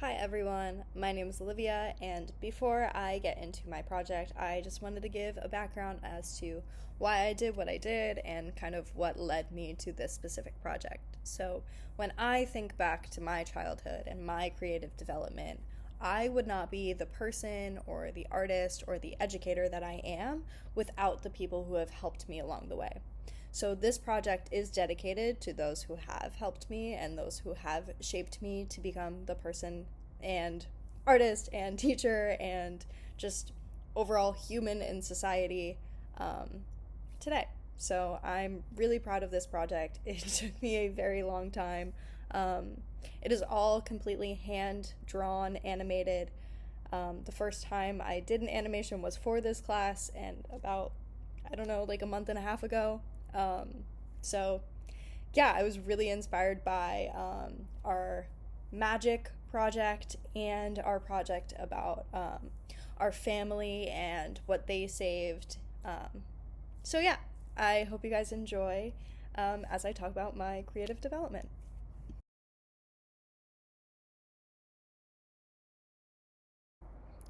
Hi everyone, my name is Olivia, and before I get into my project, I just wanted to give a background as to why I did what I did and kind of what led me to this specific project. So, when I think back to my childhood and my creative development, I would not be the person or the artist or the educator that I am without the people who have helped me along the way. So, this project is dedicated to those who have helped me and those who have shaped me to become the person and artist and teacher and just overall human in society today. So, I'm really proud of this project. It took me a very long time. Um, it is all completely hand drawn, animated. The first time I did an animation was for this class, and about, I don't know, like a month and a half ago. Um, so, yeah, I was really inspired by our magic project and our project about our family and what they saved. So, yeah, I hope you guys enjoy as I talk about my creative development.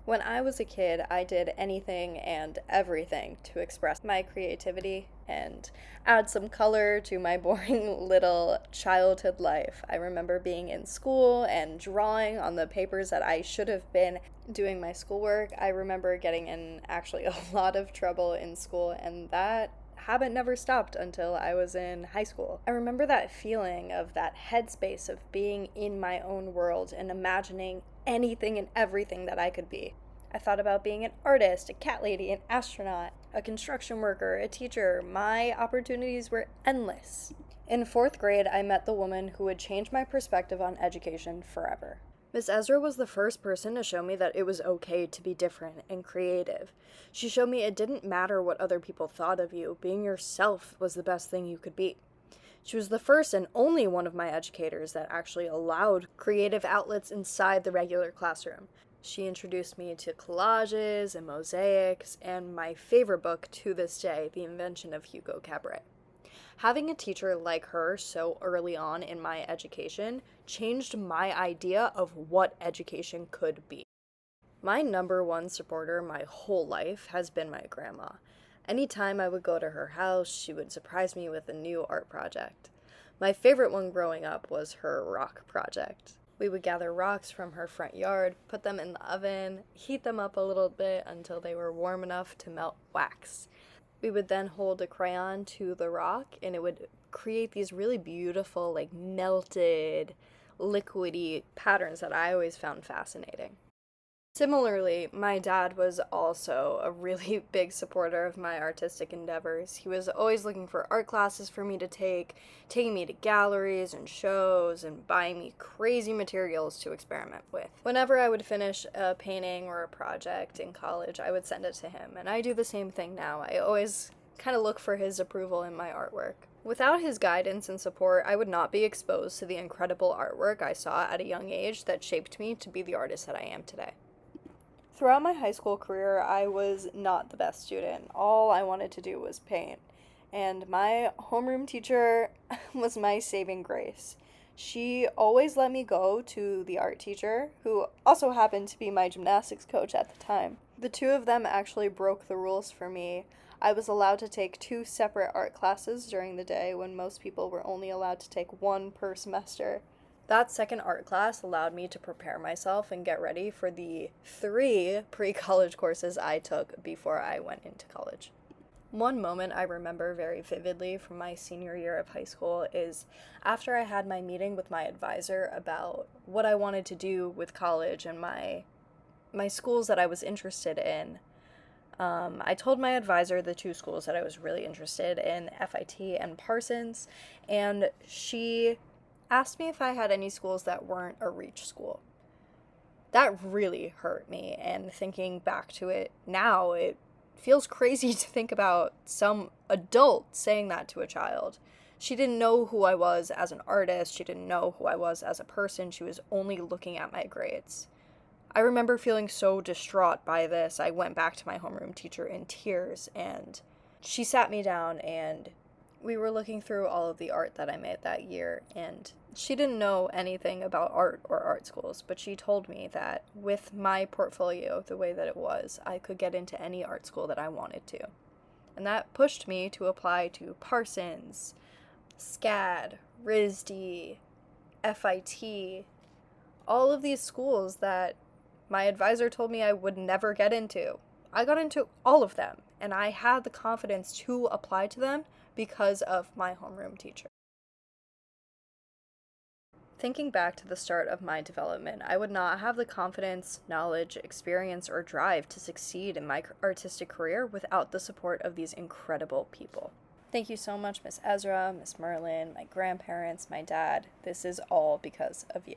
When I was a kid, I did anything and everything to express my creativity and add some color to my boring little childhood life. I remember being in school and drawing on the papers that I should have been doing my schoolwork. I remember getting in actually a lot of trouble in school, and that habit never stopped until I was in high school. I remember that feeling of that headspace of being in my own world and imagining anything and everything that I could be. I thought about being an artist, a cat lady, an astronaut, a construction worker, a teacher. My opportunities were endless. In fourth grade, I met the woman who would change my perspective on education forever. Miss Ezra was the first person to show me that it was okay to be different and creative. She showed me it didn't matter what other people thought of you, being yourself was the best thing you could be. She was the first and only one of my educators that actually allowed creative outlets inside the regular classroom. She introduced me to collages and mosaics, and my favorite book to this day, The Invention of Hugo Cabret. Having a teacher like her so early on in my education changed my idea of what education could be. My number one supporter my whole life has been my grandma. Anytime I would go to her house, she would surprise me with a new art project. My favorite one growing up was her rock project. We would gather rocks from her front yard, put them in the oven, heat them up a little bit until they were warm enough to melt wax. We would then hold a crayon to the rock and it would create these really beautiful, like melted, liquidy patterns that I always found fascinating. Similarly, my dad was also a really big supporter of my artistic endeavors. He was always looking for art classes for me to take, taking me to galleries and shows, and buying me crazy materials to experiment with. Whenever I would finish a painting or a project in college, I would send it to him, and I do the same thing now. I always kind of look for his approval in my artwork. Without his guidance and support, I would not be exposed to the incredible artwork I saw at a young age that shaped me to be the artist that I am today. Throughout my high school career, I was not the best student. All I wanted to do was paint. And my homeroom teacher was my saving grace. She always let me go to the art teacher, who also happened to be my gymnastics coach at the time. The two of them actually broke the rules for me. I was allowed to take two separate art classes during the day when most people were only allowed to take one per semester. That second art class allowed me to prepare myself and get ready for the three pre college courses I took before I went into college. One moment I remember very vividly from my senior year of high school is after I had my meeting with my advisor about what I wanted to do with college and my schools that I was interested in. I told my advisor the two schools that I was really interested in, FIT and Parsons, and she asked me if I had any schools that weren't a reach school. That really hurt me, and thinking back to it now, it feels crazy to think about some adult saying that to a child. She didn't know who I was as an artist, she didn't know who I was as a person, she was only looking at my grades. I remember feeling so distraught by this. I went back to my homeroom teacher in tears, and she sat me down and we were looking through all of the art that I made that year, and She didn't know anything about art or art schools, but she told me that with my portfolio the way that it was, I could get into any art school that I wanted to. And that pushed me to apply to Parsons, SCAD, RISD, FIT, all of these schools that my advisor told me I would never get into. I got into all of them, and I had the confidence to apply to them because of my homeroom teacher. Thinking back to the start of my development, I would not have the confidence, knowledge, experience, or drive to succeed in my artistic career without the support of these incredible people. Thank you so much, Miss Ezra, Miss Merlin, my grandparents, my dad. This is all because of you.